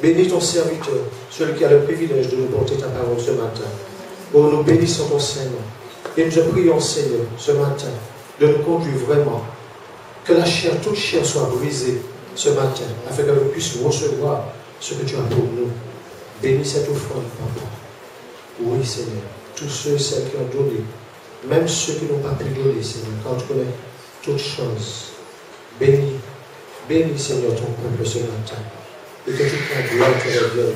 Bénis ton serviteur, celui qui a le privilège de nous porter ta parole ce matin. Oh, nous bénissons ton Seigneur. Et nous te prions, Seigneur, ce matin, de nous conduire vraiment. Que la chair, toute chair soit brisée ce matin, afin que nous puissions recevoir ce que tu as pour nous. Bénis cette offrande, Papa. Oui, Seigneur. Tous ceux et celles qui ont donné, même ceux qui n'ont pas pu donner, Seigneur, car tu connais toutes choses. Bénis, bénis, Seigneur, ton peuple ce matin. Et que toute la gloire te revienne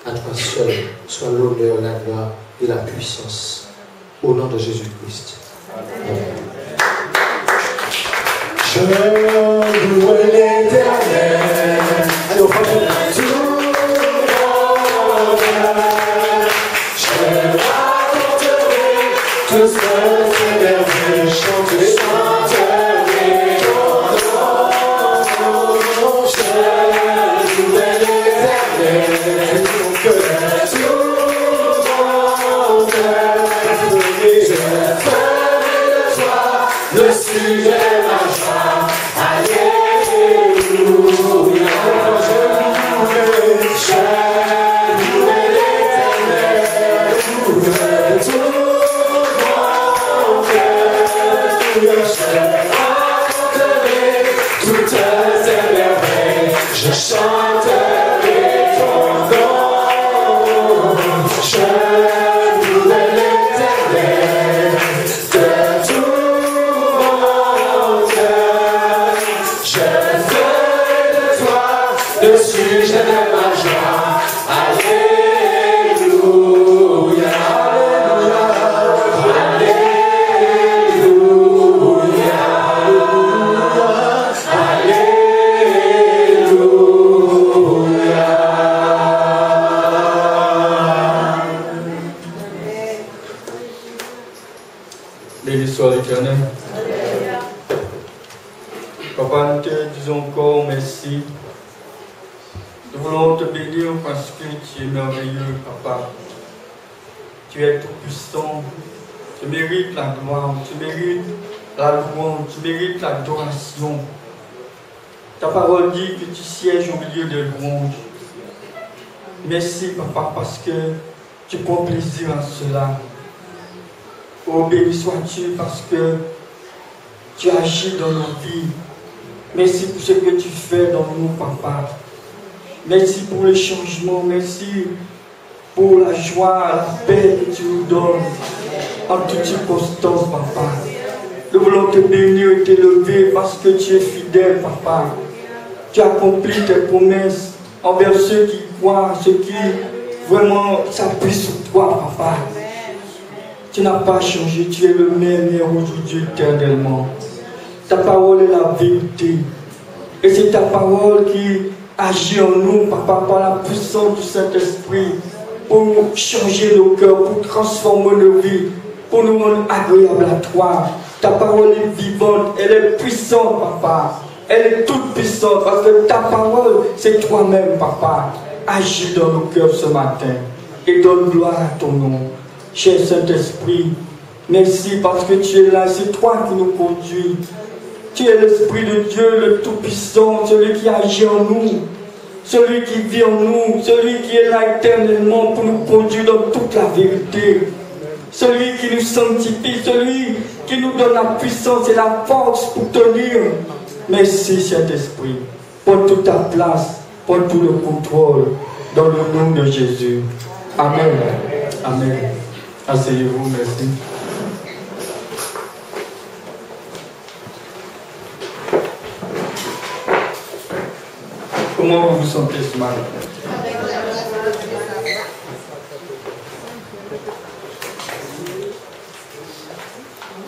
à toi seul, soit l'honneur, la gloire et la puissance. Au nom de Jésus-Christ. Amen. Je loue l'Éternel. Allez, au fond de tout l'honneur. Je raconterai tout ce que tes merveilles chantent. Le sujet de ma joie, alléluia. Je chanterai ton nom, je louerai l'Éternel de tout mon cœur. Je ferai de toi le sujet de ma joie. Alléluia, Béni soit l'Éternel. Papa, nous te disons encore merci. Nous voulons te bénir parce que tu es merveilleux, Papa. Tu es tout puissant. Tu mérites la gloire, tu mérites la louange, tu mérites l'adoration. Ta parole dit que tu sièges au milieu des louanges. Merci, Papa, parce que tu prends plaisir à cela. Oh, béni sois-tu parce que tu agis dans nos vies. Merci pour ce que tu fais dans nous, Papa. Merci pour le changement. Merci pour la joie, la paix que tu nous donnes en toute circonstance, Papa. Nous voulons te bénir et t'élever parce que tu es fidèle, Papa. Tu accomplis tes promesses envers ceux qui croient, ceux qui vraiment s'appuient sur toi, Papa. Tu n'as pas changé, tu es le même hier, aujourd'hui, éternellement. Ta parole est la vérité. Et c'est ta parole qui agit en nous, Papa, par la puissance du Saint-Esprit, pour changer nos cœurs, pour transformer nos vies, pour nous rendre agréables à toi. Ta parole est vivante, elle est puissante, Papa. Elle est toute puissante, parce que ta parole, c'est toi-même, Papa. Agis dans nos cœurs ce matin et donne gloire à ton nom. Cher Saint-Esprit, merci parce que tu es là, c'est toi qui nous conduis. Tu es l'Esprit de Dieu, le Tout-Puissant, celui qui agit en nous, celui qui vit en nous, celui qui est là éternellement pour nous conduire dans toute la vérité, celui qui nous sanctifie, celui qui nous donne la puissance et la force pour tenir. Merci Saint-Esprit, prends toute ta place, prends tout le contrôle, dans le nom de Jésus. Amen. Amen. Asseyez-vous, merci. Comment vous vous sentez ce matin?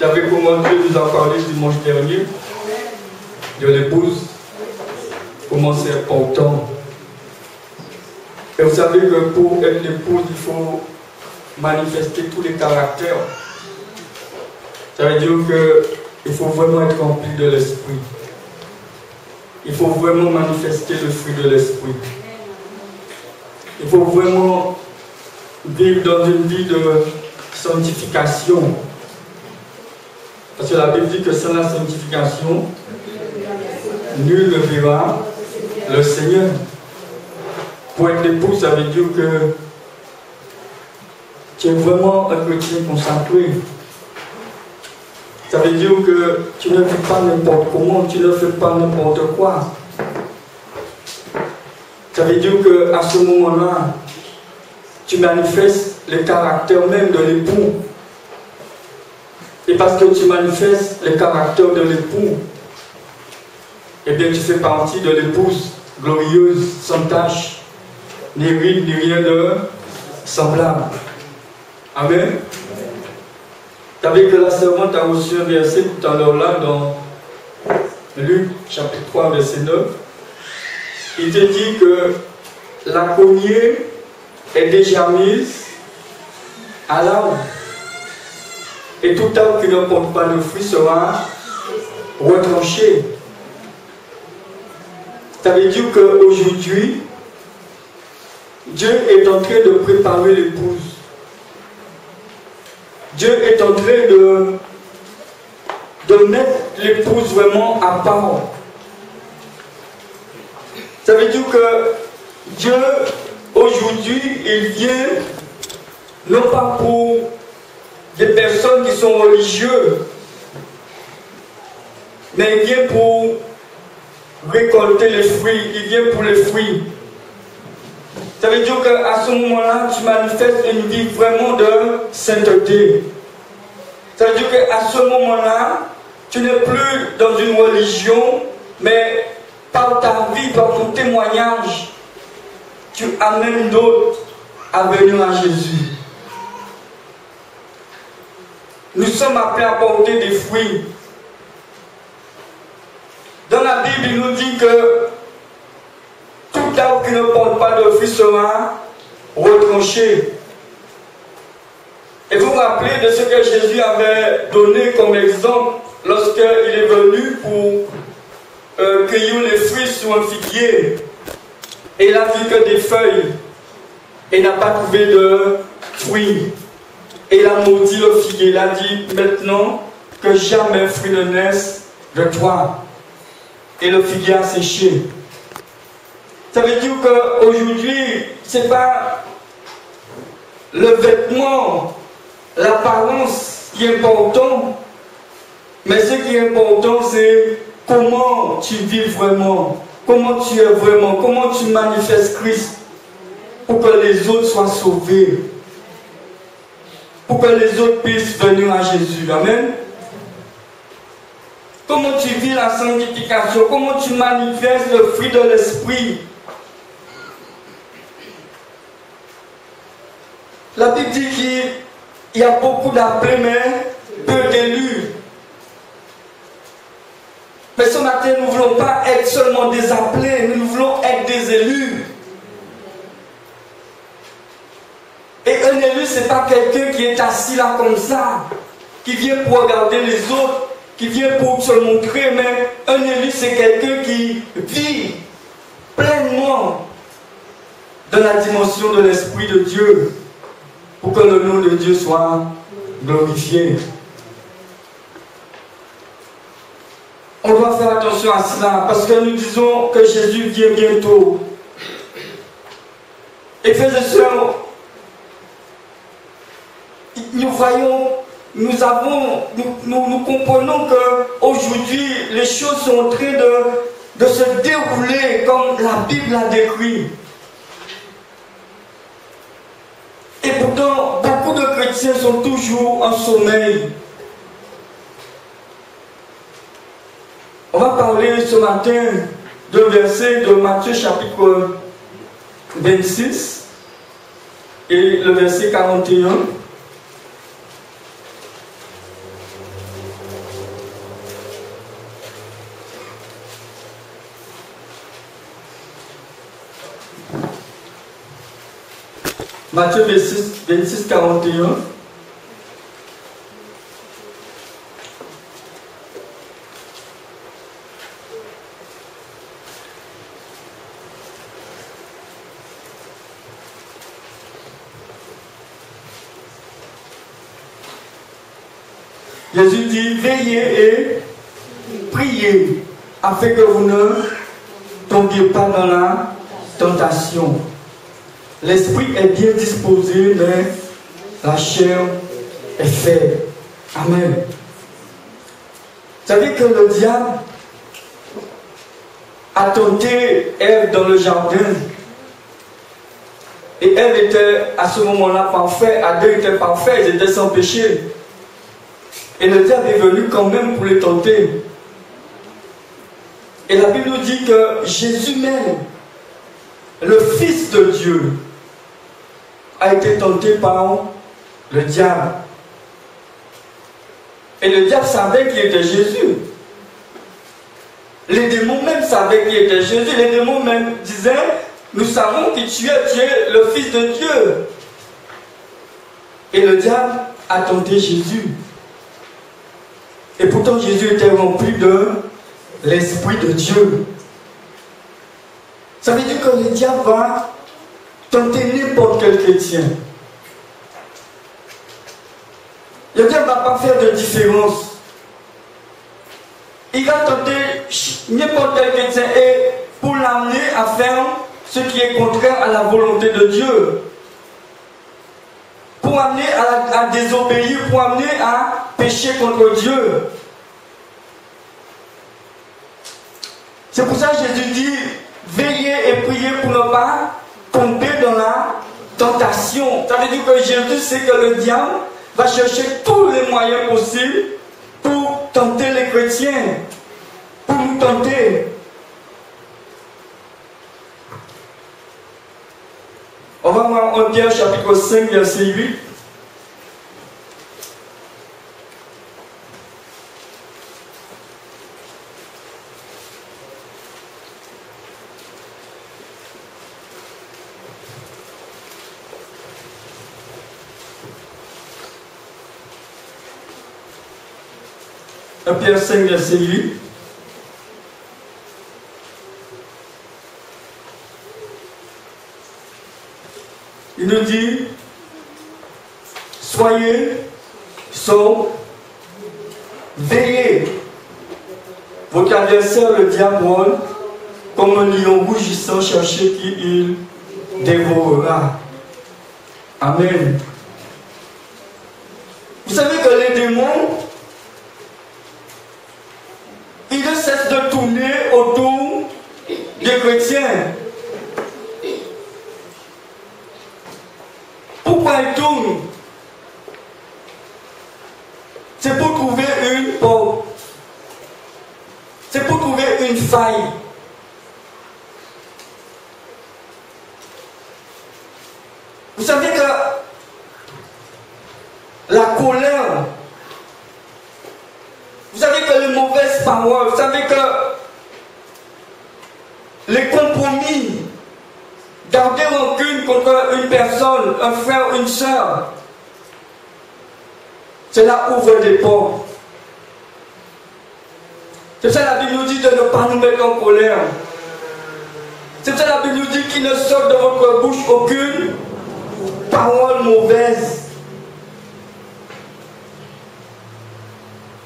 J'avais commencé à vous en parler dimanche dernier de l'épouse, comment c'est important. Et vous savez que pour être l'épouse, il faut manifester tous les caractères. Ça veut dire qu'il faut vraiment être rempli de l'esprit. Il faut vraiment manifester le fruit de l'esprit. Il faut vraiment vivre dans une vie de sanctification. Parce que la Bible dit que sans la sanctification, nul ne verra le Seigneur. Pour être époux, ça veut dire que tu es vraiment un chrétien consacré. Ça veut dire que tu ne fais pas n'importe comment, tu ne fais pas n'importe quoi. Ça veut dire qu'à ce moment-là, tu manifestes le caractère même de l'époux. Et parce que tu manifestes le caractère de l'époux, eh bien tu fais partie de l'épouse glorieuse, sans tache, ni ride, ni rien de semblable. Amen. Vous savez que la servante a reçu un verset tout à l'heure là dans Luc chapitre 3 verset 9. Il te dit que la cognée est déjà mise à l'arbre. Et tout arbre qui ne porte pas de fruit sera retranché. Ça veut dire qu'aujourd'hui, Dieu est en train de préparer l'épouse. Dieu est en train de mettre l'épouse vraiment à part. Ça veut dire que Dieu, aujourd'hui, il vient, non pas pour des personnes qui sont religieuses, mais il vient pour récolter les fruits, il vient pour les fruits. Ça veut dire qu'à ce moment-là, tu manifestes une vie vraiment de sainteté. Ça veut dire qu'à ce moment-là, tu n'es plus dans une religion, mais par ta vie, par ton témoignage, tu amènes d'autres à venir à Jésus. Nous sommes appelés à porter des fruits. Dans la Bible, il nous dit que tout arbre qui ne porte pas de fruits sera retranché. Et vous vous rappelez de ce que Jésus avait donné comme exemple lorsqu'il est venu pour cueillir les fruits sur un figuier. Et il a vu que des feuilles. Et n'a pas trouvé de fruits. Et il a maudit le figuier. Il a dit, maintenant que jamais fruit ne naisse de toi. Et le figuier a séché. Ça veut dire qu'aujourd'hui, ce n'est pas le vêtement, l'apparence qui est important, mais ce qui est important, c'est comment tu vis vraiment, comment tu es vraiment, comment tu manifestes Christ pour que les autres soient sauvés, pour que les autres puissent venir à Jésus. Amen. Comment tu vis la sanctification, comment tu manifestes le fruit de l'esprit. La Bible dit qu'il y a beaucoup d'appelés, mais peu d'élus. Mais ce matin, nous ne voulons pas être seulement des appelés, mais nous voulons être des élus. Et un élu, ce n'est pas quelqu'un qui est assis là comme ça, qui vient pour regarder les autres, qui vient pour se montrer, mais un élu, c'est quelqu'un qui vit pleinement dans la dimension de l'Esprit de Dieu, pour que le nom de Dieu soit glorifié. On doit faire attention à cela, parce que nous disons que Jésus vient bientôt. Et frères et sœurs, nous voyons, nous comprenons qu'aujourd'hui, les choses sont en train de se dérouler comme la Bible l'a décrit. Et pourtant, beaucoup de chrétiens sont toujours en sommeil. On va parler ce matin d'un verset de Matthieu chapitre 26 et le verset 41. Matthieu 26, 41. Jésus dit, veillez et priez afin que vous ne tombiez pas dans la tentation. L'esprit est bien disposé, mais la chair est faible. Amen. Vous savez que le diable a tenté Ève dans le jardin. Et Ève était à ce moment-là parfaite, Adam était parfait, ils étaient sans péché. Et le diable est venu quand même pour les tenter. Et la Bible nous dit que Jésus même, le Fils de Dieu, a été tenté par le diable. Et le diable savait qui était Jésus. Les démons même savaient qui était Jésus. Les démons même disaient, nous savons que tu es le Fils de Dieu. Et le diable a tenté Jésus. Et pourtant Jésus était rempli de l'Esprit de Dieu. Ça veut dire que le diable va tenter n'importe quel chrétien. Le diable ne va pas faire de différence. Il va tenter n'importe quel chrétien et pour l'amener à faire ce qui est contraire à la volonté de Dieu. Pour amener à désobéir, pour amener à pécher contre Dieu. C'est pour ça que Jésus dit, veillez et priez pour ne pas tomber dans la tentation. Ça veut dire que Jésus sait que le diable va chercher tous les moyens possibles pour tenter les chrétiens, pour nous tenter. On va voir 1 Pierre chapitre 5, verset 8. Pierre 5, verset 8. Il nous dit, soyez sobres, veillez. Votre adversaire, le diable, comme un lion rougissant, cherchez qui il dévorera. Amen. Vous savez que les démons, ils ne cessent de tourner autour des chrétiens. Pourquoi ils tournent? C'est pour trouver une porte. C'est pour trouver une faille. Vous savez que la colère, vous savez que les mauvaises paroles, vous savez que les compromis, garder rancune contre une personne, un frère, une soeur, cela ouvre des portes. C'est ça la Bible nous dit de ne pas nous mettre en colère. C'est ça la Bible nous dit qu'il ne sort de votre bouche aucune parole mauvaise.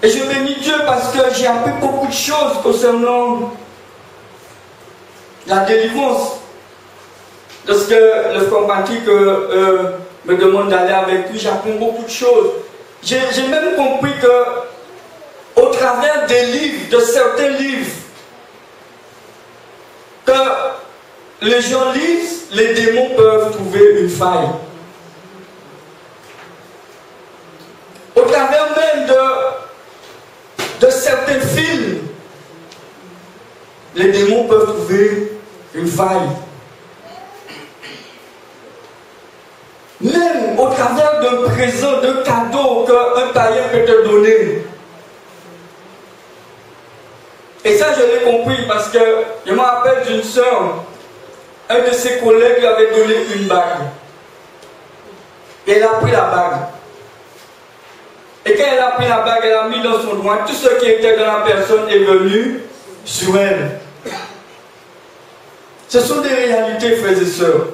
Et je bénis Dieu parce que j'ai appris beaucoup de choses concernant la délivrance. Lorsque le frère Patrick me demande d'aller avec lui, j'apprends beaucoup de choses. J'ai même compris que, au travers des livres, de certains livres, que les gens lisent, les démons peuvent trouver une faille. Au travers même de certains films, les démons peuvent trouver une faille. Même au travers d'un présent, d'un cadeau qu'un païen peut te donner. Et ça, je l'ai compris parce que je me rappelle d'une soeur, un de ses collègues lui avait donné une bague. Et elle a pris la bague. Et quand elle a pris la bague, elle a mis dans son doigt, tout ce qui était dans la personne est venu sur elle. Ce sont des réalités, frères et sœurs.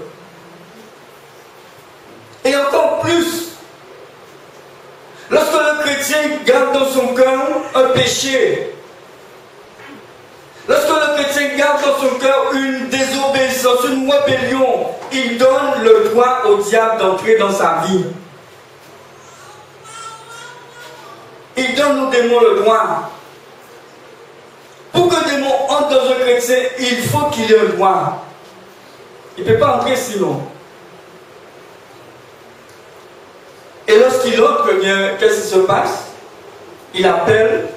Et encore plus, lorsque le chrétien garde dans son cœur un péché, lorsque le chrétien garde dans son cœur une désobéissance, une rébellion, il donne le droit au diable d'entrer dans sa vie. Il donne aux démons le droit. Pour que le démon entre dans un chrétien, il faut qu'il ait le droit. Il ne peut pas entrer sinon. Et lorsqu'il entre, qu'est-ce qui se passe? Il appelle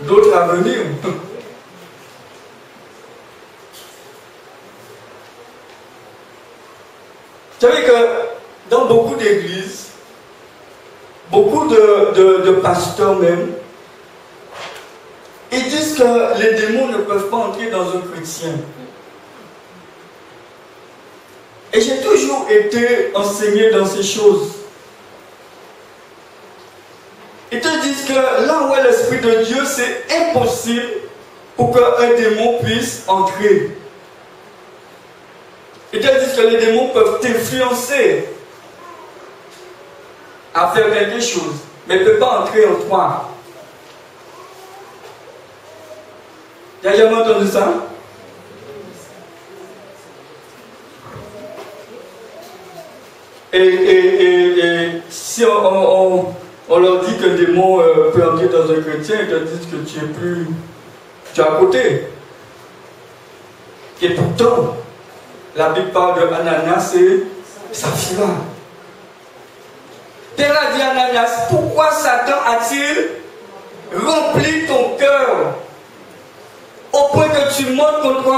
d'autres à venir. Vous savez que dans beaucoup d'églises, beaucoup de pasteurs même, ils disent que les démons ne peuvent pas entrer dans un chrétien. Et j'ai toujours été enseigné dans ces choses. Ils te disent que là où est l'Esprit de Dieu, c'est impossible pour qu'un démon puisse entrer. Ils te disent que les démons peuvent t'influencer à faire quelque chose, mais ils ne peuvent pas entrer en toi. Tu n'as jamais entendu ça? Et si on leur dit qu'un démon peut entrer dans un chrétien, ils te disent que tu es à côté. Et pourtant, la Bible parle de Ananias et Saphira. Pierre a dit à Ananias, pourquoi Satan a-t-il rempli ton cœur au point que tu montes contre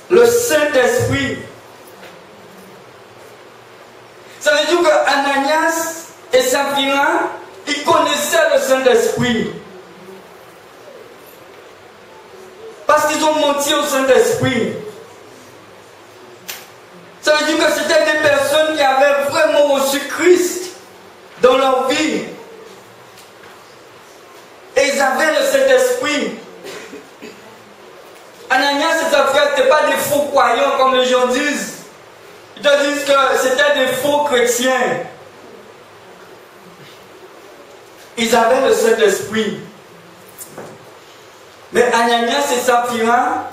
le Saint-Esprit? Ça veut dire que Ananias et Saphira, ils connaissaient le Saint-Esprit. Parce qu'ils ont menti au Saint-Esprit. Ça veut dire que c'était des personnes qui avaient vraiment reçu Christ dans leur vie. Et ils avaient le Saint-Esprit. Ananias et Saphira, ce n'étaient pas des faux croyants comme les gens disent. Ils te disent que c'était des faux chrétiens. Ils avaient le Saint-Esprit. Mais Ananias et Saphira,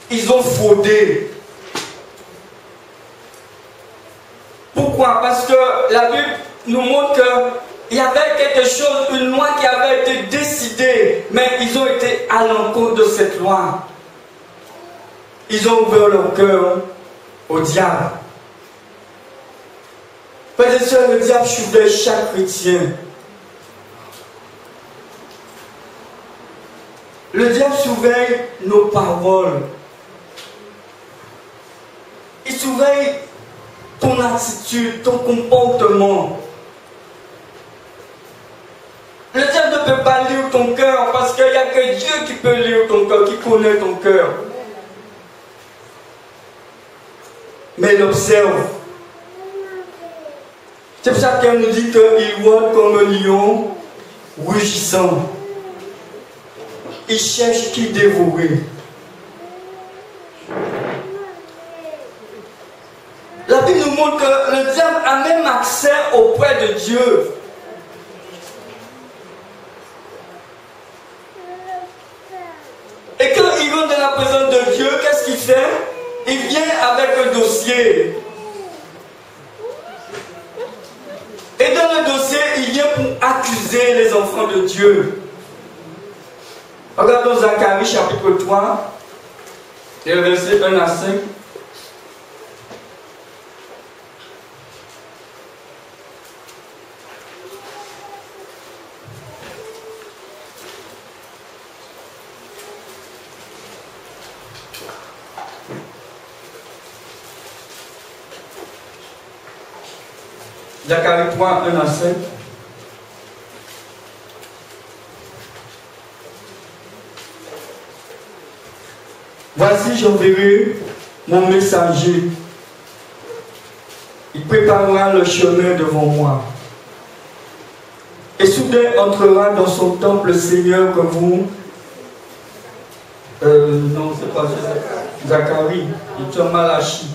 ils ont fraudé. Pourquoi? Parce que la Bible nous montre qu'il y avait quelque chose, une loi qui avait été décidée, mais ils ont été à l'encontre de cette loi. Ils ont ouvert leur cœur au diable. Frères et sœurs, le diable surveille chaque chrétien. Le diable surveille nos paroles. Il surveille ton attitude, ton comportement. Le diable ne peut pas lire ton cœur parce qu'il n'y a que Dieu qui peut lire ton cœur, qui connaît ton cœur. Mais il observe. C'est pour ça qu'elle nous dit qu'il rôde comme un lion rugissant. Il cherche qui dévorer. La Bible nous montre que le diable a même accès auprès de Dieu. Et quand il rentre dans la présence de Dieu, qu'est-ce qu'il fait? Il vient avec un dossier. Et dans le dossier, il vient pour accuser les enfants de Dieu. Regardons Zacharie chapitre 3, et le verset 1 à 5. Zacharie 3, 1 à 5. Voici, j'enverrai mon messager. Il préparera le chemin devant moi. Et soudain entrera dans son temple le Seigneur que vous... non, c'est pas Zacharie, c'est Malachie.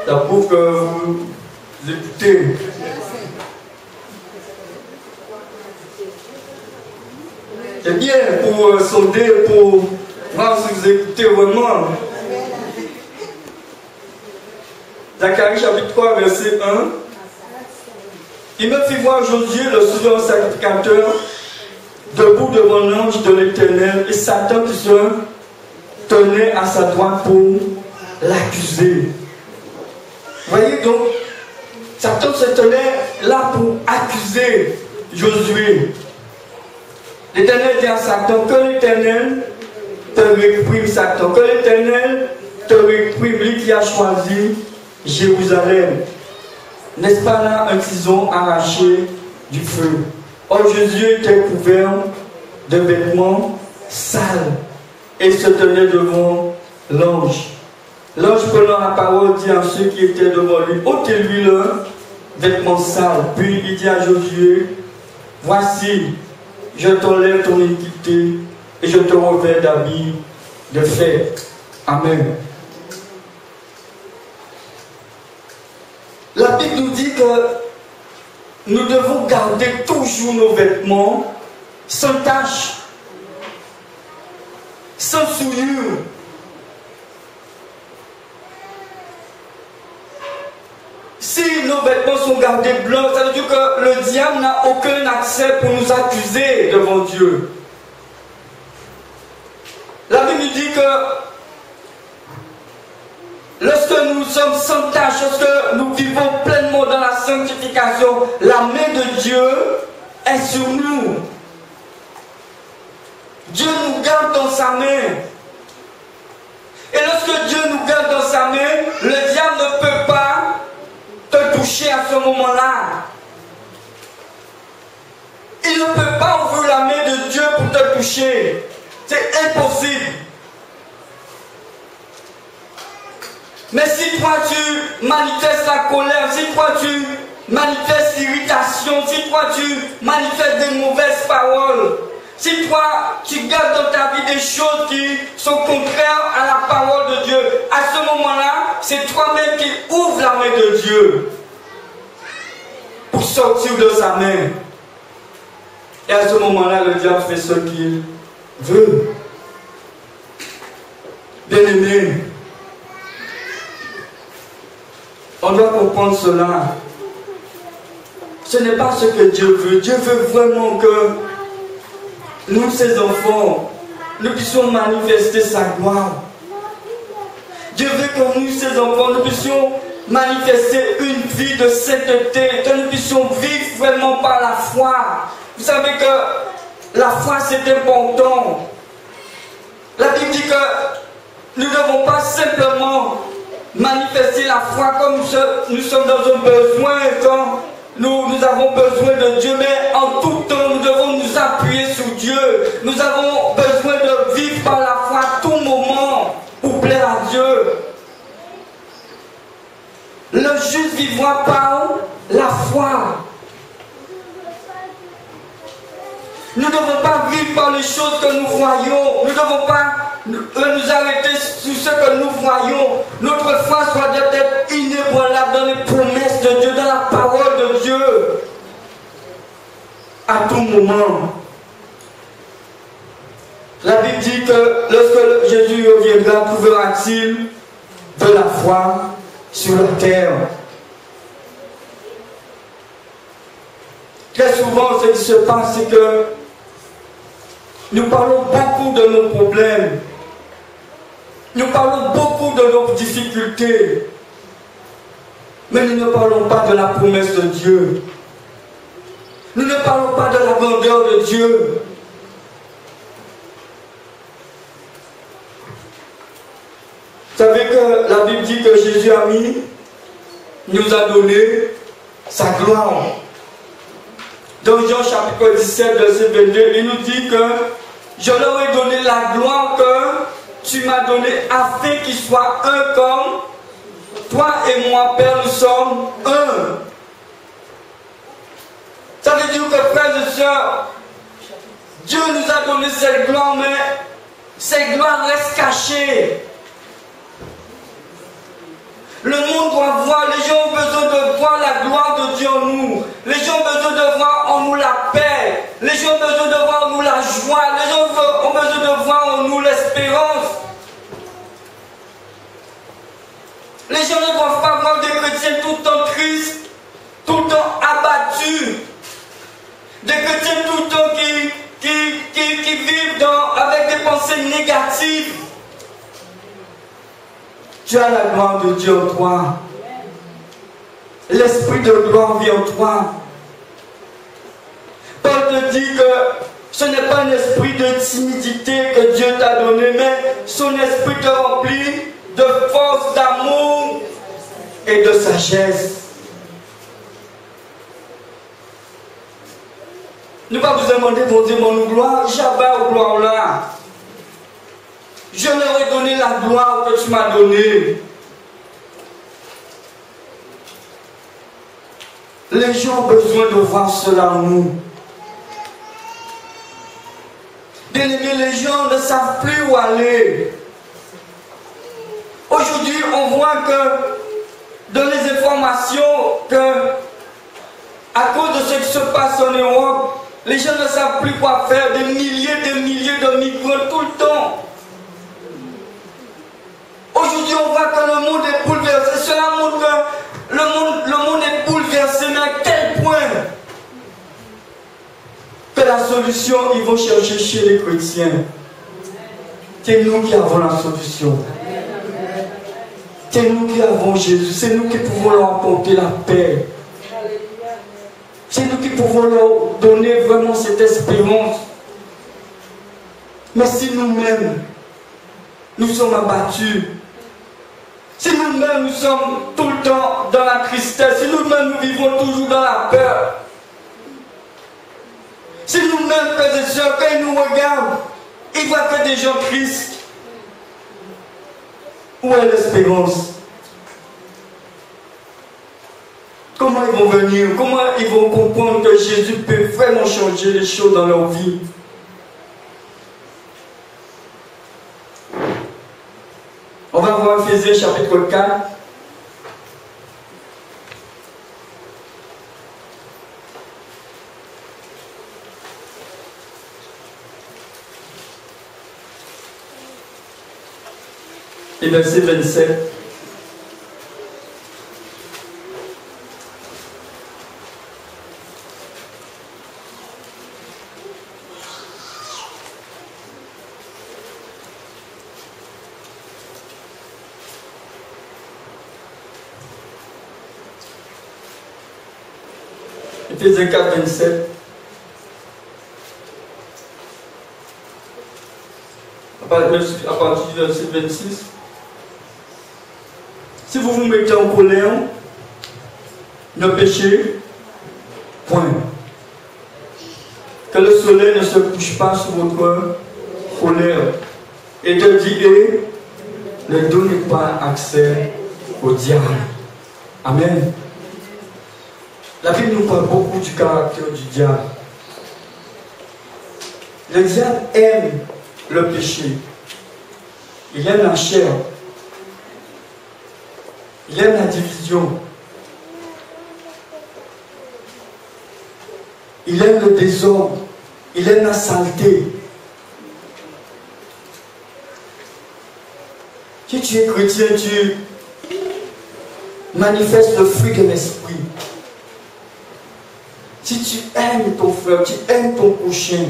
Ça prouve que vous écoutez. C'est bien pour sonder, pour voir si vous écoutez vraiment. Zacharie chapitre 3, verset 1. Il me fit voir Josué, le souverain sacrificateur, debout devant l'ange de l'Éternel, et Satan qui se tenait à sa droite pour l'accuser. Voyez donc, Satan se tenait là pour accuser Josué. L'Éternel dit à Satan, que l'Éternel te réprime, Satan, que l'Éternel te réprime, lui qui a choisi Jérusalem. N'est-ce pas là un tison arraché du feu? Or Josué était couvert de vêtements sales et se tenait devant l'ange. L'ange prenant la parole dit à ceux qui étaient devant lui, ôtez-lui leurs vêtements sales. Puis il dit à Josué, voici, je t'enlève ton iniquité et je te revêts d'habits de fête. Amen. La Bible nous dit que nous devons garder toujours nos vêtements sans tache, sans souillure. Si nos vêtements sont gardés blancs, ça veut dire que le diable n'a aucun accès pour nous accusés devant Dieu. La Bible dit que lorsque nous sommes sans tâche, lorsque nous vivons pleinement dans la sanctification, la main de Dieu est sur nous. Dieu nous garde dans sa main. Et lorsque Dieu nous garde dans sa main, le diable ne peut pas te toucher à ce moment-là. Il ne peut pas ouvrir la main de Dieu pour te toucher. C'est impossible. Mais si toi tu manifestes la colère, si toi tu manifestes l'irritation, si toi tu manifestes des mauvaises paroles, si toi tu gardes dans ta vie des choses qui sont contraires à la parole de Dieu, à ce moment-là, c'est toi-même qui ouvres la main de Dieu pour sortir de sa main. Et à ce moment-là, le diable fait ce qu'il veut. Bien-aimé, on doit comprendre cela. Ce n'est pas ce que Dieu veut. Dieu veut vraiment que nous, ses enfants, nous puissions manifester sa gloire. Dieu veut que nous, ses enfants, nous puissions manifester une vie de sainteté, que nous puissions vivre vraiment par la foi. Vous savez que la foi, c'est important. La Bible dit que nous ne devons pas simplement manifester la foi comme nous sommes dans un besoin, quand nous avons besoin de Dieu, mais en tout temps, nous devons nous appuyer sur Dieu. Nous avons besoin de vivre par la foi à tout moment pour plaire à Dieu. Le juste vivra par la foi. Nous ne devons pas vivre par les choses que nous voyons. Nous ne devons pas nous arrêter sur ce que nous voyons. Notre foi doit être inébranlable dans les promesses de Dieu, dans la parole de Dieu. À tout moment. La Bible dit que lorsque Jésus reviendra, trouvera-t-il de la foi sur la terre? Très souvent, ce qui se passe, c'est que nous parlons beaucoup de nos problèmes. Nous parlons beaucoup de nos difficultés. Mais nous ne parlons pas de la promesse de Dieu. Nous ne parlons pas de la grandeur de Dieu. Vous savez que la Bible dit que Jésus nous a donné sa gloire. Dans Jean chapitre 17, verset 22, il nous dit que je leur ai donné la gloire que tu m'as donnée afin qu'ils soient un comme toi et moi, Père, nous sommes un. Ça veut dire que, frères et sœurs, Dieu nous a donné cette gloire, mais cette gloire reste cachée. Le monde doit voir, les gens ont besoin de voir la gloire de Dieu en nous. Les gens ont besoin de voir en nous la paix. Les gens ont besoin de voir en nous la joie. Les gens ont besoin de voir en nous l'espérance. Les gens ne doivent pas voir des chrétiens tout le temps tristes, tout le temps abattus. Des chrétiens tout le temps qui vivent avec des pensées négatives. Tu as la gloire de Dieu en toi. L'esprit de gloire vit en toi. Paul te dit que ce n'est pas un esprit de timidité que Dieu t'a donné, mais son esprit te remplit de force, d'amour et de sagesse. Ne pas vous demander, mon Dieu, mon gloire, jamais aux gloires là. Je leur ai donné la gloire que tu m'as donnée. Les gens ont besoin de voir cela en nous. Bien-aimés, les gens ne savent plus où aller. Aujourd'hui, on voit que dans les informations, que à cause de ce qui se passe en Europe, les gens ne savent plus quoi faire. Des milliers de migrants tout le temps. Aujourd'hui, on voit que le monde est bouleversé. Cela montre que le monde est bouleversé, mais à quel point? que la solution, ils vont chercher chez les chrétiens. C'est nous qui avons la solution. C'est nous qui avons Jésus. C'est nous qui pouvons leur apporter la paix. C'est nous qui pouvons leur donner vraiment cette espérance. Mais si nous-mêmes, nous sommes abattus, si nous-mêmes, nous sommes tout le temps dans la tristesse, si nous-mêmes, nous vivons toujours dans la peur, si nous-mêmes, frères et sœurs, quand ils nous regardent, ils voient que des gens tristes, où est l'espérance? Comment ils vont venir? Comment ils vont comprendre que Jésus peut vraiment changer les choses dans leur vie? On va voir Éphésiens chapitre 4. Et verset 27. Éphésiens 4, 27. À partir du verset 26. Si vous vous mettez en colère, ne péchez point. Que le soleil ne se couche pas sur votre colère. Et de dire, ne donnez pas accès au diable. Amen. La Bible nous parle beaucoup du caractère du diable. Le diable aime le péché. Il aime la chair. Il aime la division. Il aime le désordre. Il aime la saleté. Si tu es chrétien, tu manifestes le fruit de l'esprit. Si tu aimes ton frère, tu aimes ton prochain,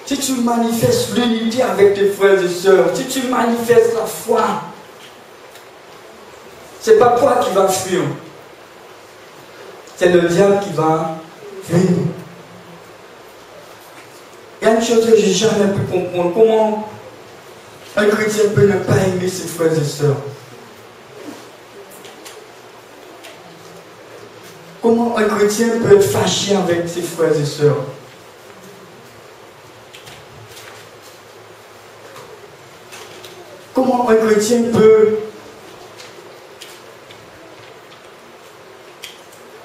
si tu manifestes l'unité avec tes frères et sœurs, si tu manifestes la foi, c'est pas toi qui vas fuir, c'est le diable qui va fuir. Il y a une chose que j'ai jamais pu comprendre, comment un chrétien peut ne pas aimer ses frères et sœurs. Comment un chrétien peut être fâché avec ses frères et sœurs? Comment un chrétien peut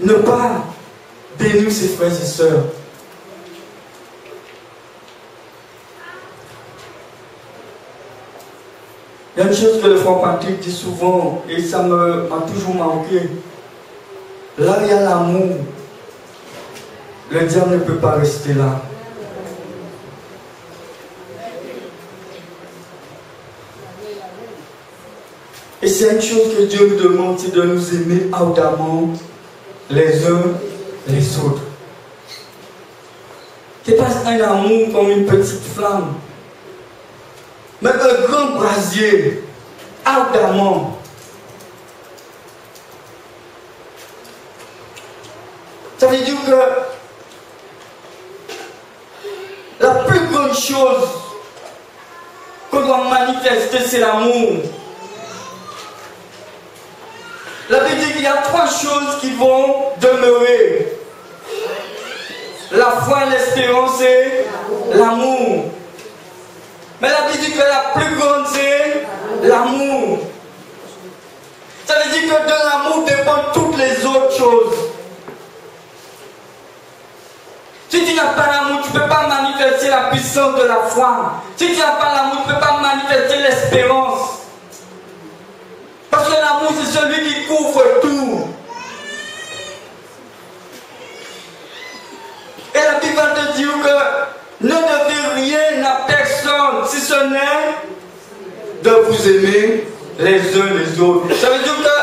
ne pas bénir ses frères et sœurs? Il y a une chose que le frère Patrick dit souvent, et ça m'a toujours marqué. Là, il y a l'amour. Le diable ne peut pas rester là. Et c'est une chose que Dieu nous demande, c'est de nous aimer ardemment les uns les autres. Ce n'est pas un amour comme une petite flamme, mais un grand brasier, ardemment. Ça veut dire que la plus grande chose qu'on doit manifester, c'est l'amour. La Bible dit qu'il y a trois choses qui vont demeurer. La foi, l'espérance et l'amour. Mais la Bible dit que la plus grande, c'est l'amour. Ça veut dire que de l'amour dépendent toutes les autres choses. Si tu n'as pas l'amour, tu ne peux pas manifester la puissance de la foi. Si tu n'as pas l'amour, tu ne peux pas manifester l'espérance. Parce que l'amour, c'est celui qui couvre tout. Et la Bible va te dire que ne devez rien à personne, si ce n'est de vous aimer les uns les autres. Ça veut dire que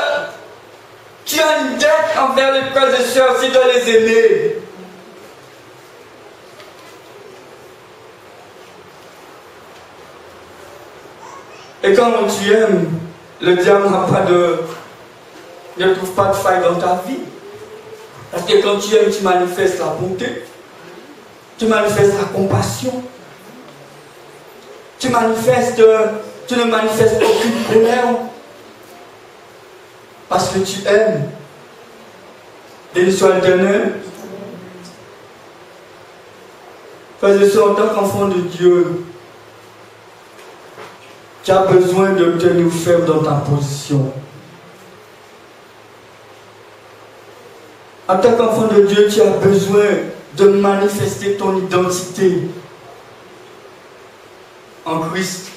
tu as une dette envers les frères et sœurs, c'est de les aimer. Et quand tu aimes, le diable ne trouve pas de faille dans ta vie. Parce que quand tu aimes, tu manifestes la bonté, tu manifestes la compassion, tu ne manifestes aucune colère. Parce que tu aimes. Béni soit l'Éternel. Frères et sœurs, en tant qu'enfant de Dieu, tu as besoin de tenir ferme dans ta position. En tant qu'enfant de Dieu, tu as besoin de manifester ton identité en Christ.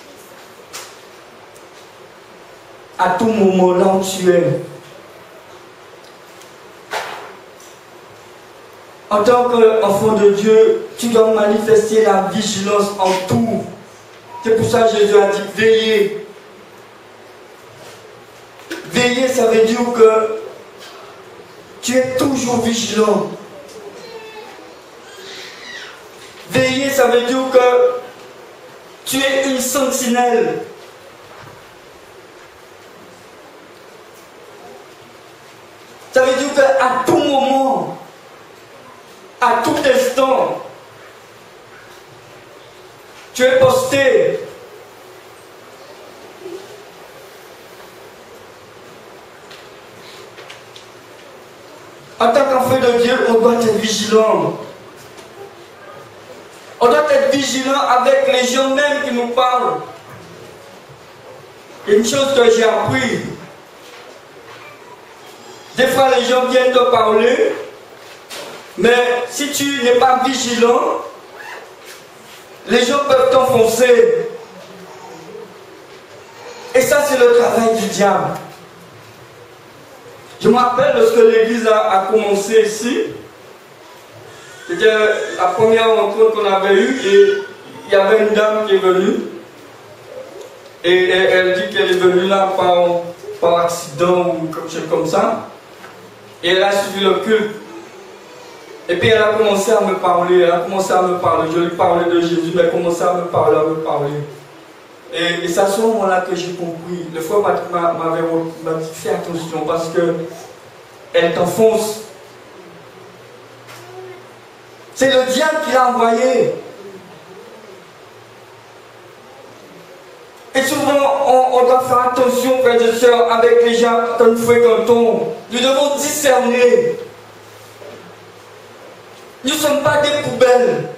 À tout moment, là où tu es. En tant qu'enfant de Dieu, tu dois manifester la vigilance en tout. C'est pour ça que Jésus a dit veillez. Veiller, ça veut dire que tu es toujours vigilant. Veiller, ça veut dire que tu es une sentinelle. Ça veut dire qu'à tout moment, à tout instant, tu es posté. En tant qu'enfant de Dieu, on doit être vigilant. On doit être vigilant avec les gens même qui nous parlent. Une chose que j'ai appris. Des fois, les gens viennent te parler, mais si tu n'es pas vigilant, les gens peuvent t'enfoncer. Et ça, c'est le travail du diable. Je me rappelle lorsque l'église a commencé ici, c'était la première rencontre qu'on avait eue et il y avait une dame qui est venue et elle dit qu'elle est venue là par accident ou quelque chose comme ça et elle a suivi le culte et puis elle a commencé à me parler, je lui parlais de Jésus mais elle a commencé à me parler et c'est à ce moment-là que j'ai compris. Le frère m'avait dit fais attention parce que elle t'enfonce. C'est le diable qui l'a envoyé. Et souvent, on doit faire attention, frères et sœurs, avec les gens que nous fréquentons. Nous devons discerner. Nous ne sommes pas des poubelles.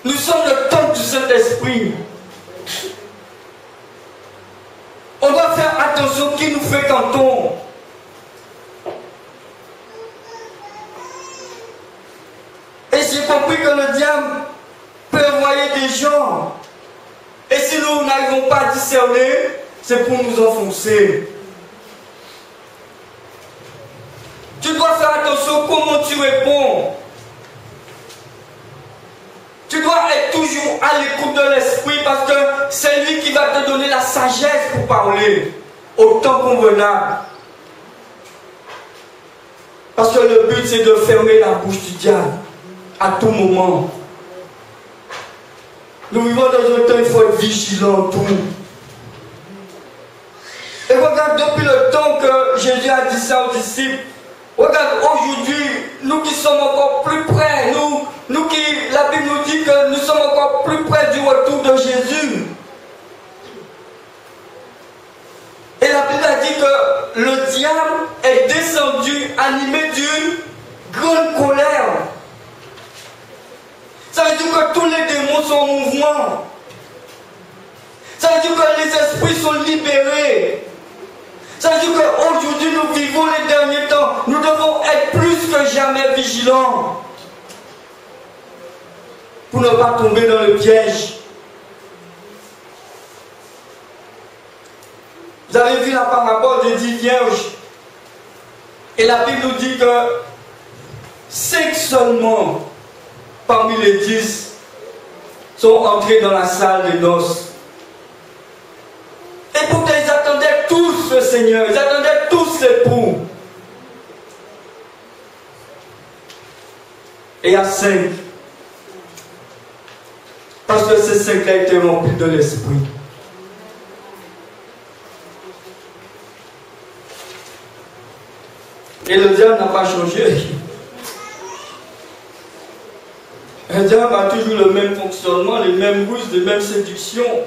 Nous sommes le temple du Saint-Esprit. On doit faire attention qui nous fréquentons. Et j'ai compris que le diable peut envoyer des gens. Et si nous n'arrivons pas à discerner, c'est pour nous enfoncer. Tu dois faire attention comment tu réponds. Tu dois être toujours à l'écoute de l'esprit parce que c'est lui qui va te donner la sagesse pour parler au temps convenable. Parce que le but c'est de fermer la bouche du diable à tout moment. Nous vivons dans un temps, il faut être vigilant tout. Et regarde, depuis le temps que Jésus a dit ça aux disciples, regarde aujourd'hui, nous qui sommes encore plus près, nous qui, la Bible nous dit que nous sommes encore plus près du retour de Jésus. Et la Bible a dit que le diable est descendu, animé d'une grande colère. Ça veut dire que tous les démons sont en mouvement. Ça veut dire que les esprits sont libérés. Ça veut dire qu'aujourd'hui nous vivons les derniers temps. Nous devons être plus que jamais vigilants pour ne pas tomber dans le piège. Vous avez vu la parabole des 10 vierges. Et la Bible nous dit que 5 seulement parmi les 10 sont entrés dans la salle des noces. Et pourtant ils attendaient tous le Seigneur, ils attendaient tous l'époux. Et il y a 5. Parce que c'est 5 a été rempli de l'esprit. Et le diable n'a pas changé. Le diable a toujours le même fonctionnement, les mêmes ruses, les mêmes séductions.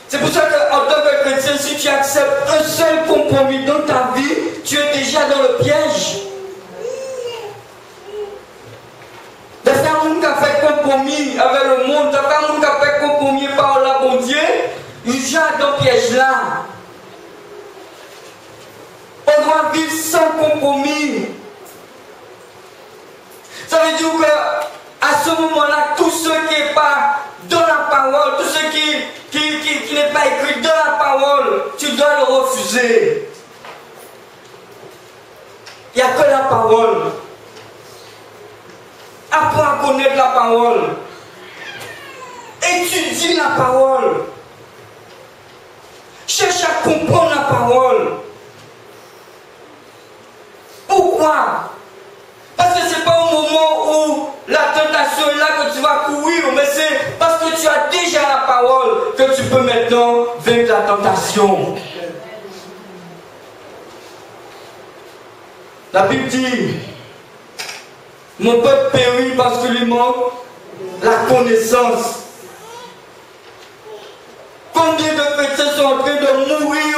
C'est pour ça qu'en tant que chrétien, si tu acceptes un seul compromis dans ta vie, tu es déjà dans le piège. De faire un monde qui a fait compromis avec le monde, de faire un monde qui a fait compromis par la bon Dieu, il jette dans le piège là. On doit vivre sans compromis. Ça veut dire qu'à ce moment-là, tout ce qui n'est pas dans la parole, tout ce qui n'est pas écrit dans la parole, tu dois le refuser. Il n'y a que la parole. Apprends à connaître la parole. Étudie la parole. Cherche à comprendre la parole. Pourquoi? Parce que ce n'est pas au moment où la tentation est là que tu vas courir, mais c'est parce que tu as déjà la parole que tu peux maintenant vaincre la tentation. La Bible dit, mon peuple périt parce qu'il lui manque la connaissance. Combien de chrétiens sont en train de mourir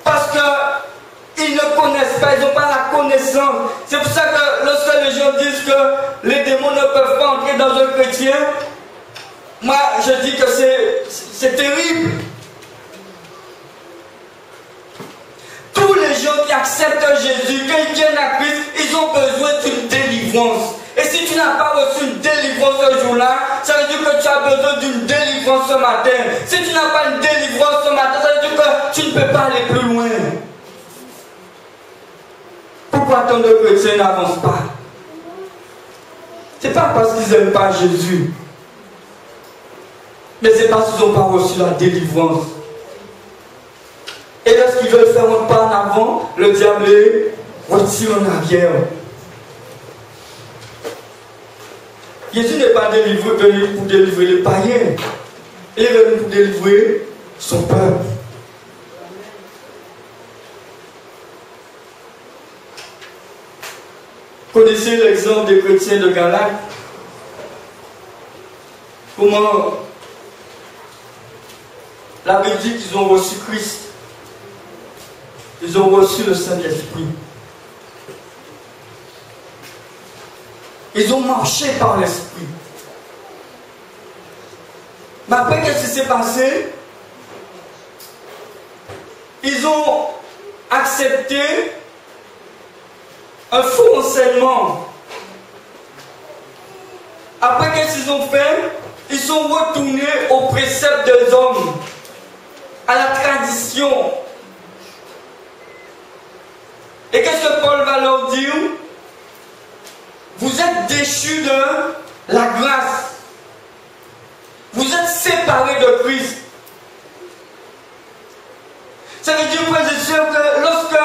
parce qu'ils ne connaissent pas, ils n'ont pas la connaissance. C'est pour ça que lorsque les gens disent que les démons ne peuvent pas entrer dans un chrétien, moi je dis que c'est terrible. Tous les gens qui acceptent Jésus, quand ils viennent à Christ, ils ont besoin d'une délivrance. Et si tu n'as pas reçu une délivrance ce jour-là, ça veut dire que tu as besoin d'une délivrance ce matin. Si tu n'as pas une délivrance ce matin, ça veut dire que tu ne peux pas aller plus loin. Pourquoi tant de chrétiens n'avancent pas? C'est pas parce qu'ils n'aiment pas Jésus, mais c'est parce qu'ils n'ont pas reçu la délivrance. Et lorsqu'ils veulent faire un pas en avant, le diable les retire en arrière. Jésus n'est pas venu pour délivrer les païens. Il est venu pour délivrer son peuple. Connaissez l'exemple des chrétiens de Galate? Comment la Bible dit qu'ils ont reçu Christ. Ils ont reçu le Saint-Esprit. Ils ont marché par l'Esprit. Mais après, qu'est-ce qui s'est passé? Ils ont accepté un faux enseignement. Après, qu'est-ce qu'ils ont fait? Ils sont retournés aux préceptes des hommes, à la tradition. Et qu'est-ce que Paul va leur dire? Vous êtes déchus de la grâce. Vous êtes séparés de Christ. Ça veut dire, frères et sœurs, que lorsque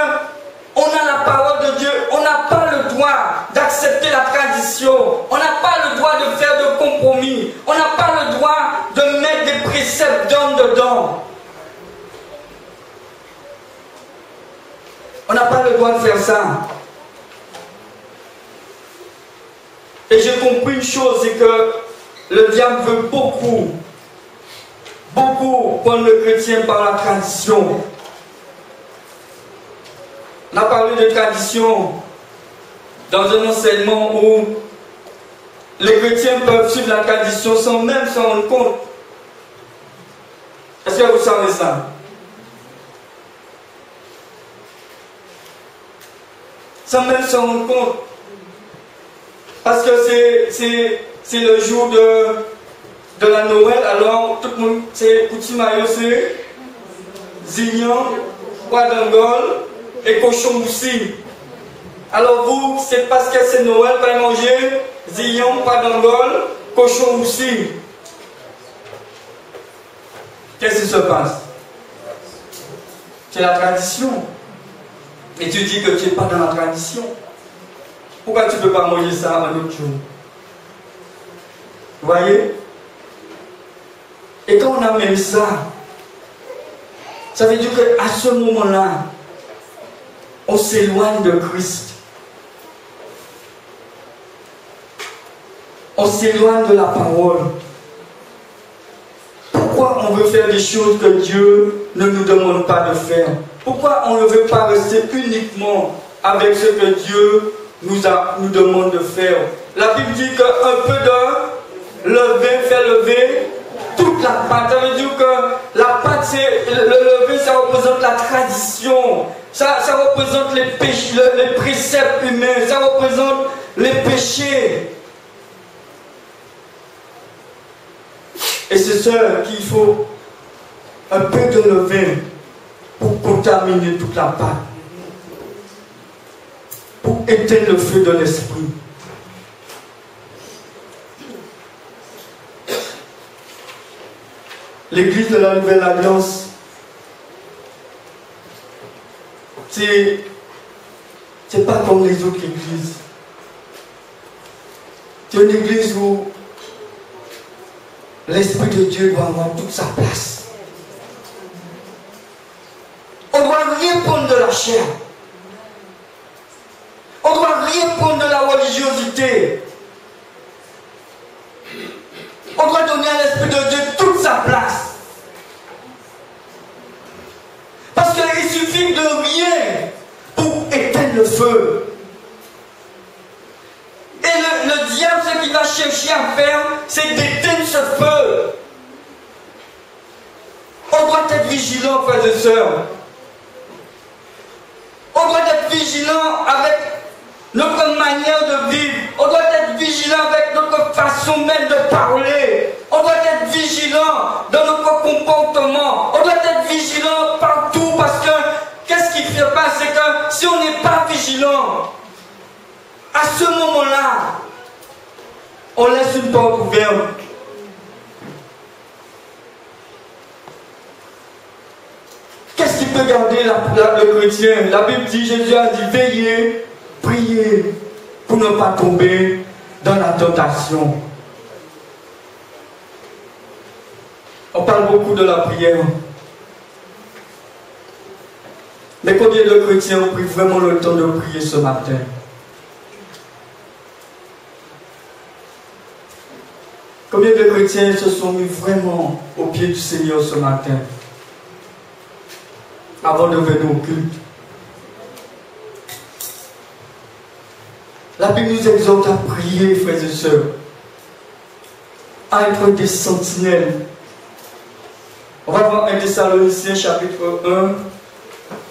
on a la parole de Dieu, on n'a pas le droit d'accepter la tradition. On n'a pas le droit de faire de compromis. On n'a pas le droit de mettre des préceptes d'hommes dedans. On n'a pas le droit de faire ça. Et j'ai compris une chose, c'est que le diable veut beaucoup prendre le chrétien par la tradition. On a parlé de tradition dans un enseignement où les chrétiens peuvent suivre la tradition sans même s'en rendre compte. Est-ce que vous savez ça? Sans même s'en rendre compte. Parce que c'est le jour de la Noël, alors tout le monde, c'est petit maillot, c'est zignon, pois d'angole et cochon moussi. Alors vous, c'est parce que c'est Noël, vous allez manger zignon, pois d'angole, cochon moussi. Qu'est-ce qui se passe? C'est la tradition. Et tu dis que tu n'es pas dans la tradition. Pourquoi tu ne peux pas manger ça un autre jour? Vous voyez? Et quand on amène ça, ça veut dire qu'à ce moment-là, on s'éloigne de Christ. On s'éloigne de la parole. Pourquoi on veut faire des choses que Dieu ne nous demande pas de faire? Pourquoi on ne veut pas rester uniquement avec ce que Dieu nous demande de faire? La Bible dit qu'un peu de levain fait lever toute la pâte. Ça veut dire que la pâte, c'est le levain, ça représente la tradition. Ça représente les péchés, les préceptes humains. Ça représente les péchés. Et c'est ça qu'il faut un peu de levain pour contaminer toute la pâte, pour éteindre le feu de l'esprit. L'église de la Nouvelle Alliance, c'est pas comme les autres églises. C'est une église où l'Esprit de Dieu doit avoir toute sa place. On ne doit rien prendre de la chair. On ne doit rien prendre de la religiosité. On doit donner à l'Esprit de Dieu toute sa place. Parce qu'il suffit de rien pour éteindre le feu. Et le diable, ce qu'il va chercher à faire, c'est d'éteindre ce feu. On doit être vigilant, frères et sœurs. On doit être vigilant avec notre manière de vivre. On doit être vigilant avec notre façon même de parler. On doit être vigilant dans notre comportement. On doit être vigilant partout parce que qu'est-ce qui se passe, c'est que si on n'est pas vigilant, à ce moment-là, on laisse une porte ouverte. Qu'est-ce qui peut garder le chrétien? La Bible dit, Jésus a dit, veillez, priez pour ne pas tomber dans la tentation. On parle beaucoup de la prière. Mais combien de chrétiens ont pris vraiment le temps de prier ce matin? Combien de chrétiens se sont mis vraiment au pied du Seigneur ce matin avant de venir au culte? La Bible nous exhorte à prier, frères et sœurs, à être des sentinelles. On va voir 1 Thessaloniciens chapitre 1,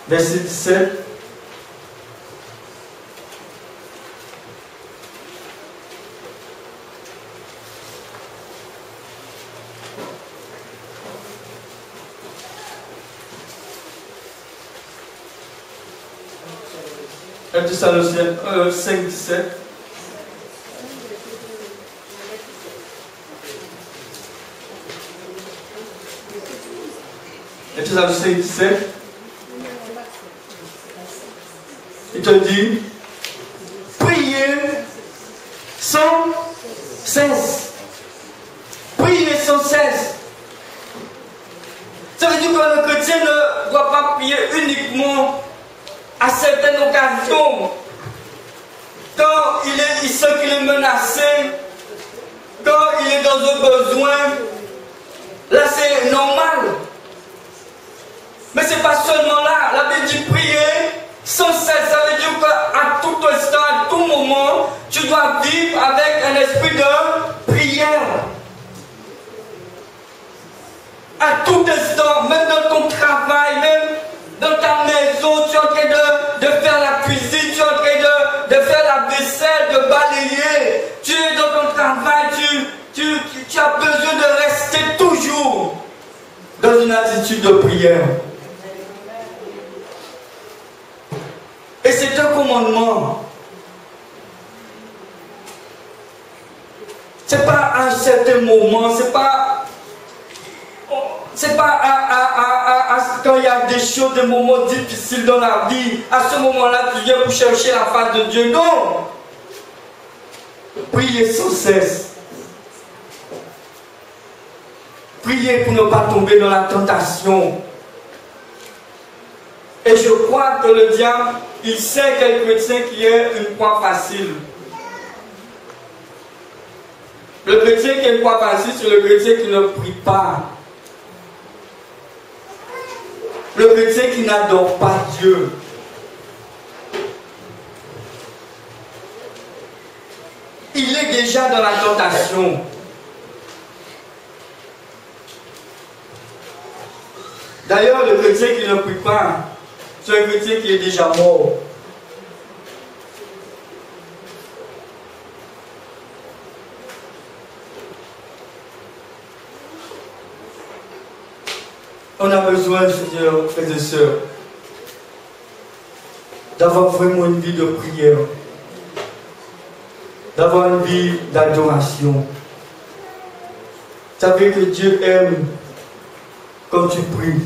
verset 17. Thessaloniciens 5, 17. Thessaloniciens 17. Il te dit, priez sans cesse. Priez sans cesse. Ça veut dire que le chrétien ne doit pas prier uniquement à certaines occasions, quand il sent qu'il est menacé, quand il est dans un besoin, là c'est normal. Mais c'est pas seulement là. La Bible dit prier sans cesse. Ça veut dire qu'à tout instant, à tout moment, tu dois vivre avec un esprit de prière. À tout instant, même dans ton travail, même dans ta maison, tu es en train de faire la cuisine, tu es en train de faire la vaisselle, de balayer. Tu es dans ton travail, tu as besoin de rester toujours dans une attitude de prière. Et c'est un commandement. C'est pas à un certain moment, c'est pas quand il y a des choses, des moments difficiles dans la vie, à ce moment-là, tu viens pour chercher la face de Dieu. Non! Priez sans cesse. prier pour ne pas tomber dans la tentation. Et je crois que le diable, il sait quel chrétien qui est une croix facile. Le chrétien qui est une croix facile, c'est le chrétien qui ne prie pas. Le chrétien qui n'adore pas Dieu. Il est déjà dans la tentation. D'ailleurs, le chrétien qui ne prie pas, c'est un chrétien qui est déjà mort. On a besoin, Seigneur, frères et sœurs, d'avoir vraiment une vie de prière, d'avoir une vie d'adoration. Vous savez que Dieu aime quand tu pries.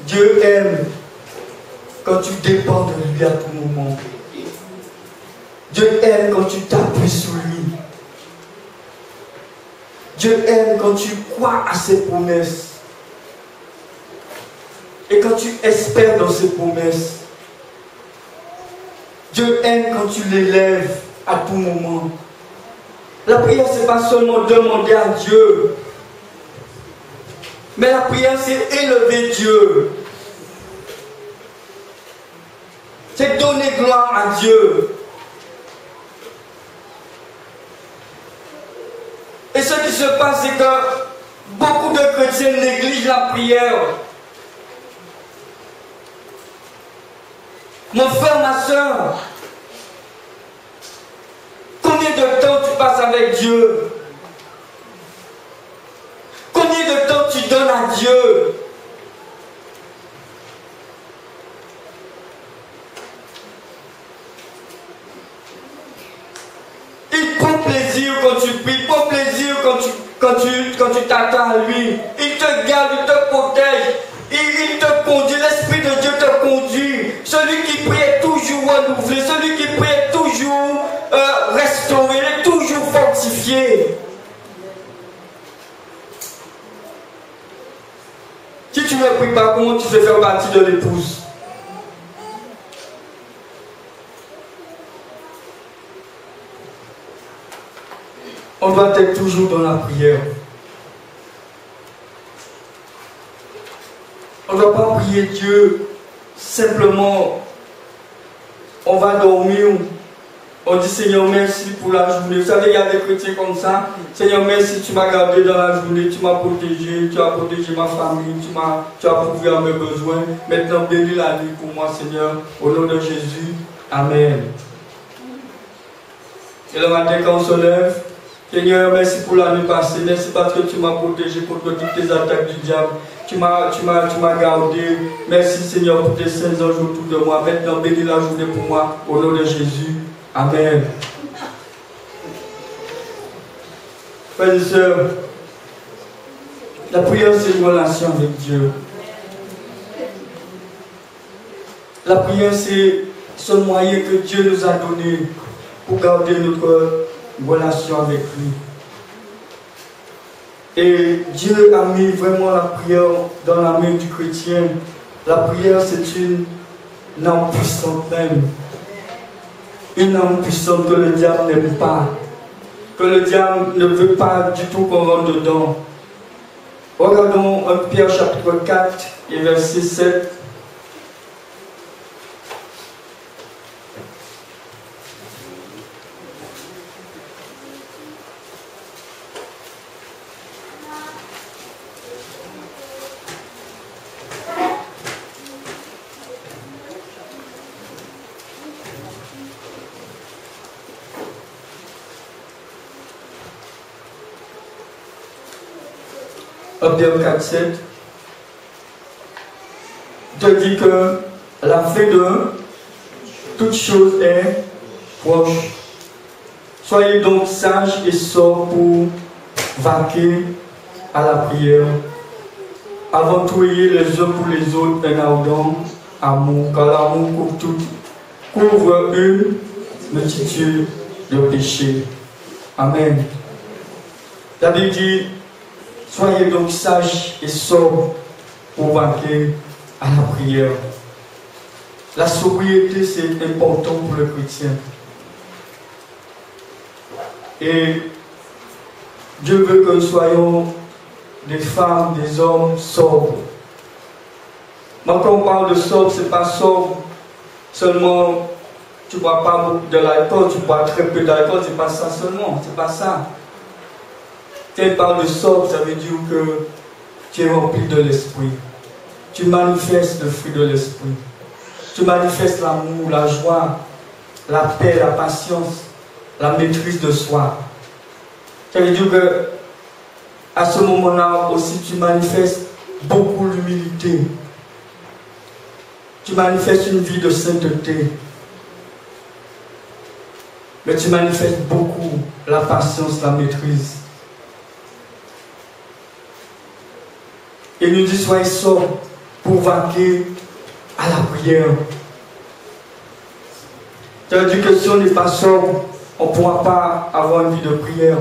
Dieu aime quand tu dépends de lui à tout moment. Dieu aime quand tu t'appuies sur lui. Dieu aime quand tu crois à ses promesses. Et quand tu espères dans ses promesses. Dieu aime quand tu l'élèves à tout moment. La prière, ce n'est pas seulement demander à Dieu. Mais la prière, c'est élever Dieu. C'est donner gloire à Dieu. Et ce qui se passe, c'est que beaucoup de chrétiens négligent la prière. Mon frère, ma soeur, combien de temps tu passes avec Dieu? Combien de temps tu donnes à Dieu? Il prend plaisir quand tu pries, il prend plaisir quand tu t'attends à lui. Il te garde, il te protège, il te conduit, l'Esprit de Dieu te conduit. Celui qui prie est toujours renouvelé, celui qui prie est toujours restauré, il est toujours fortifié. Si tu ne pries pas, comment tu fais faire partie de l'épouse? On doit être toujours dans la prière. On ne doit pas prier Dieu simplement. On va dormir. On dit Seigneur merci pour la journée. Vous savez, il y a des chrétiens comme ça. Seigneur merci, tu m'as gardé dans la journée, tu m'as protégé, tu as protégé ma famille, tu as pourvu à mes besoins. Maintenant bénis la nuit pour moi Seigneur. Au nom de Jésus. Amen. Et le matin quand on se lève, Seigneur, merci pour la nuit passée. Merci parce que tu m'as protégé contre toutes les attaques du diable. Tu m'as gardé. Merci Seigneur pour tes saints anges autour de moi. Maintenant, bénis la journée pour moi. Au nom de Jésus. Amen. Frères et sœurs, la prière c'est une relation avec Dieu. La prière c'est ce moyen que Dieu nous a donné pour garder notre relation avec lui. Et Dieu a mis vraiment la prière dans la main du chrétien. La prière, c'est une âme puissante même. Une âme puissante que le diable n'aime pas. Que le diable ne veut pas du tout qu'on rentre dedans. Regardons 1 Pierre chapitre 4 et verset 7. Pierre 4, 7 te dit que la fin de toute chose est proche. Soyez donc sages et sobres pour vaquer à la prière. Avant tout, ayez les uns pour les autres un ardent amour, car l'amour couvre une multitude de péchés. Amen. La Bible dit, soyez donc sages et sobres pour vaquer à la prière. La sobriété, c'est important pour le chrétien. Et Dieu veut que nous soyons des femmes, des hommes sobres. Quand on parle de sobre, ce n'est pas sobre seulement tu ne bois pas beaucoup de l'alcool, tu bois très peu d'alcool, c'est pas ça seulement, c'est pas ça. Quand il parle de sobre, ça veut dire que tu es rempli de l'esprit. Tu manifestes le fruit de l'esprit. Tu manifestes l'amour, la joie, la paix, la patience, la maîtrise de soi. Ça veut dire que à ce moment-là aussi tu manifestes beaucoup l'humilité. Tu manifestes une vie de sainteté. Mais tu manifestes beaucoup la patience, la maîtrise. Et nous dit soyez sobres pour vaquer à la prière. Ça veut dire que si on n'est pas sobre, on ne pourra pas avoir une vie de prière.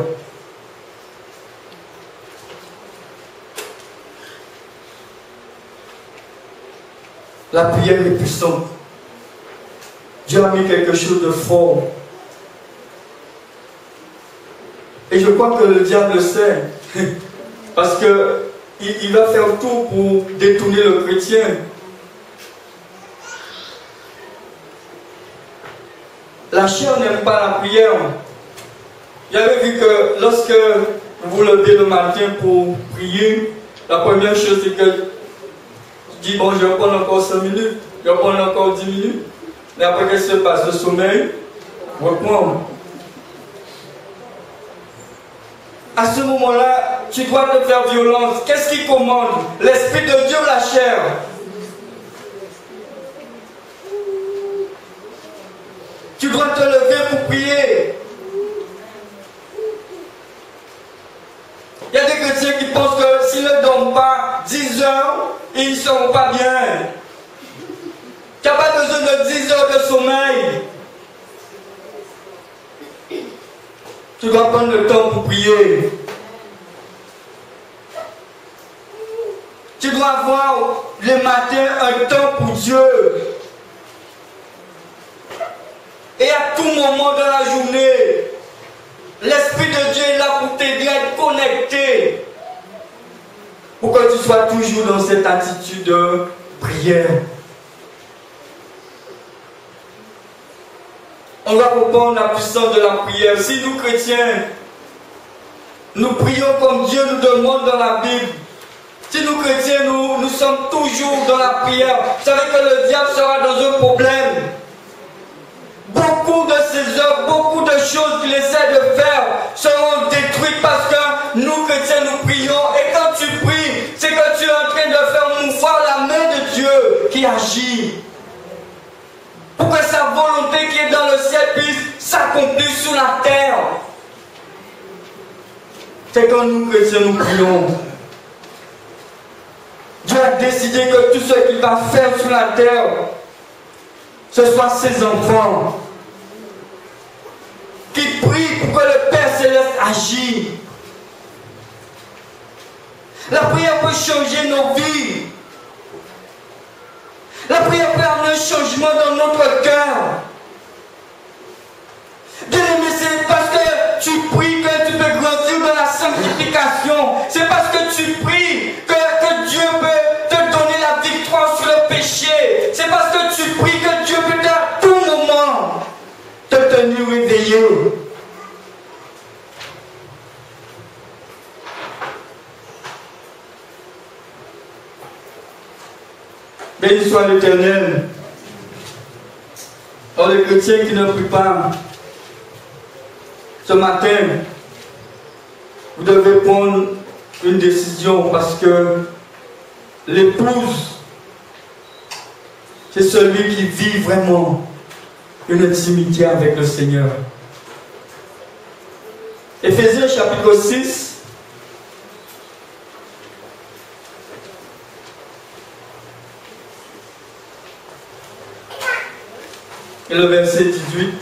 La prière est puissante. Dieu a mis quelque chose de fort. Et je crois que le diable sait. Parce qu'il va faire tout pour détourner le chrétien. La chair n'aime pas la prière. J'avais vu que lorsque vous vous levez le matin pour prier, la première chose c'est que tu dis bon, je vais prendre encore 5 minutes, je vais prendre encore 10 minutes. Mais après, qu'est-ce qui se passe? Le sommeil reprend. À ce moment-là, tu dois te faire violence. Qu'est-ce qui commande? L'Esprit de Dieu ou la chair? Tu dois te lever pour prier. Il y a des chrétiens qui pensent que s'ils ne dorment pas 10 heures, ils ne seront pas bien. Tu n'as pas besoin de 10 heures de sommeil. Tu dois prendre le temps pour prier. Tu dois avoir le matin un temps pour Dieu. Et à tout moment de la journée, l'Esprit de Dieu est là pour t'aider à être connecté. Pour que tu sois toujours dans cette attitude de prière. On va comprendre la puissance de la prière. Si nous chrétiens, nous prions comme Dieu nous demande dans la Bible. Si nous chrétiens, nous sommes toujours dans la prière. Vous savez que le diable sera dans un problème. Beaucoup de ses œuvres, beaucoup de choses qu'il essaie de faire seront détruites parce que nous chrétiens, nous prions. Et quand tu pries, c'est que tu es en train de faire mouvoir la main de Dieu qui agit. Pour que sa volonté qui est dans le ciel puisse s'accomplir sur la terre. C'est quand nous chrétiens nous prions. Dieu a décidé que tout ce qu'il va faire sur la terre, ce soit ses enfants qui prient pour que le Père Céleste agisse. La prière peut changer nos vies. La prière peut amener un changement dans notre cœur. Bien-aimé, c'est parce que tu pries que tu peux grandir dans la sanctification. C'est parce que tu pries que Dieu peut te donner la victoire sur le péché. C'est parce que tu pries que Dieu peut à tout moment te tenir éveillé. Béni soit l'Éternel. Or, les chrétiens qui ne prient pas, ce matin, vous devez prendre une décision parce que l'épouse, c'est celui qui vit vraiment une intimité avec le Seigneur. Éphésiens chapitre 6. Et le verset 18.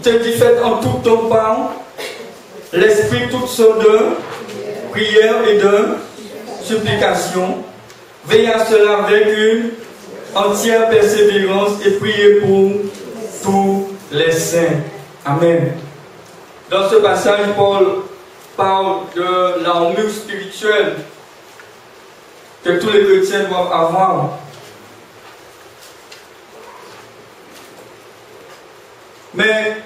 te dit, faites en tout ton temps, l'esprit toutes sortes de prières et de supplications. Veillez à cela avec une entière persévérance et priez pour tous les saints. Amen. Dans ce passage, Paul parle de l'armure spirituelle que tous les chrétiens doivent avoir. Mais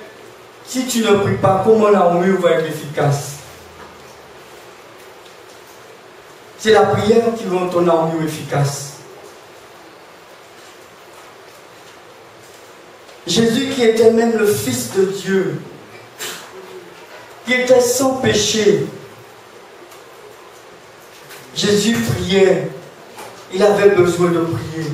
si tu ne pries pas, comment l'armure va être efficace? C'est la prière qui rend ton armure efficace. Jésus qui était même le Fils de Dieu, qui était sans péché, Jésus priait, il avait besoin de prier.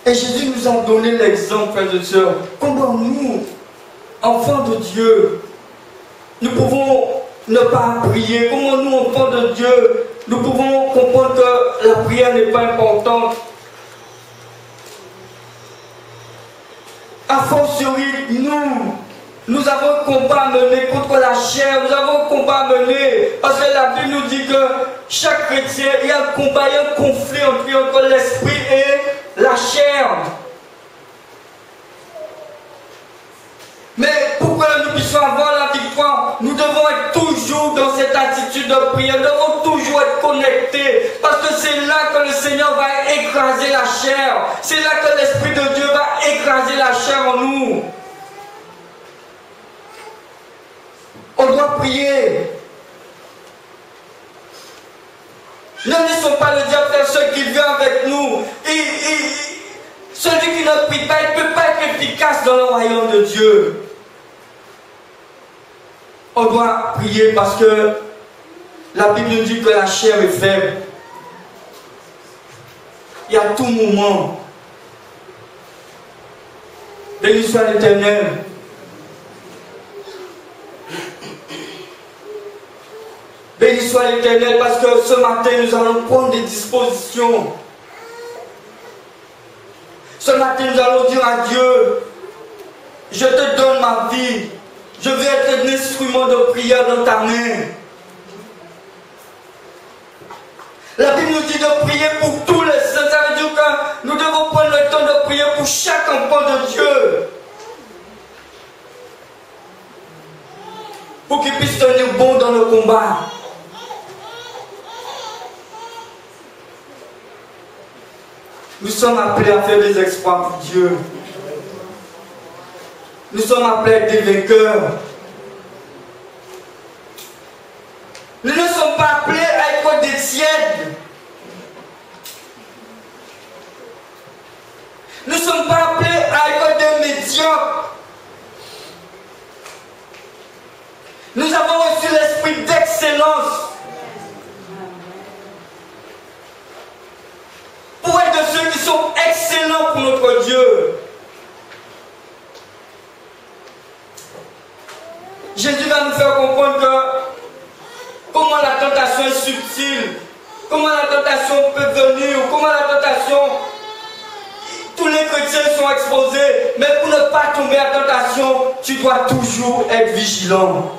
Et Jésus nous a donné l'exemple, frères et sœurs, comment nous, enfants de Dieu, nous pouvons ne pas prier, comment nous, enfants de Dieu, nous pouvons comprendre que la prière n'est pas importante. A fortiori, nous avons un combat à mener contre la chair, nous avons un combat à mener, parce que la Bible nous dit que chaque chrétien, il y a un combat, il y a un conflit entre l'esprit et la chair. Mais pour que nous puissions avoir la victoire, nous devons être toujours dans cette attitude de prière, nous devons toujours être connectés, parce que c'est là que le Seigneur va écraser la chair, c'est là que l'Esprit de Dieu va écraser la chair en nous. On doit prier. Ne laissons pas le diable faire ce qu'il veut avec nous. Celui qui ne prie pas, il ne peut pas être efficace dans le royaume de Dieu. On doit prier parce que la Bible nous dit que la chair est faible. Et à tout moment, béni soit l'Éternel. Béni soit l'Éternel, parce que ce matin, nous allons prendre des dispositions. Ce matin, nous allons dire à Dieu, je te donne ma vie. Je vais être un instrument de prière dans ta main. La Bible nous dit de prier pour tous les saints. Ça veut dire que nous devons prendre le temps de prier pour chaque enfant de Dieu. Pour qu'il puisse tenir bon dans le combat. Nous sommes appelés à faire des exploits pour Dieu. Nous sommes appelés à être des vainqueurs. Nous ne sommes pas appelés à être des tièdes. Nous ne sommes pas appelés à être des médiocres. Nous avons reçu l'esprit d'excellence. Pour être de ceux qui sont excellents pour notre Dieu. Jésus va nous faire comprendre que comment la tentation est subtile, comment la tentation peut venir, comment la tentation, tous les chrétiens sont exposés, mais pour ne pas tomber à la tentation, tu dois toujours être vigilant.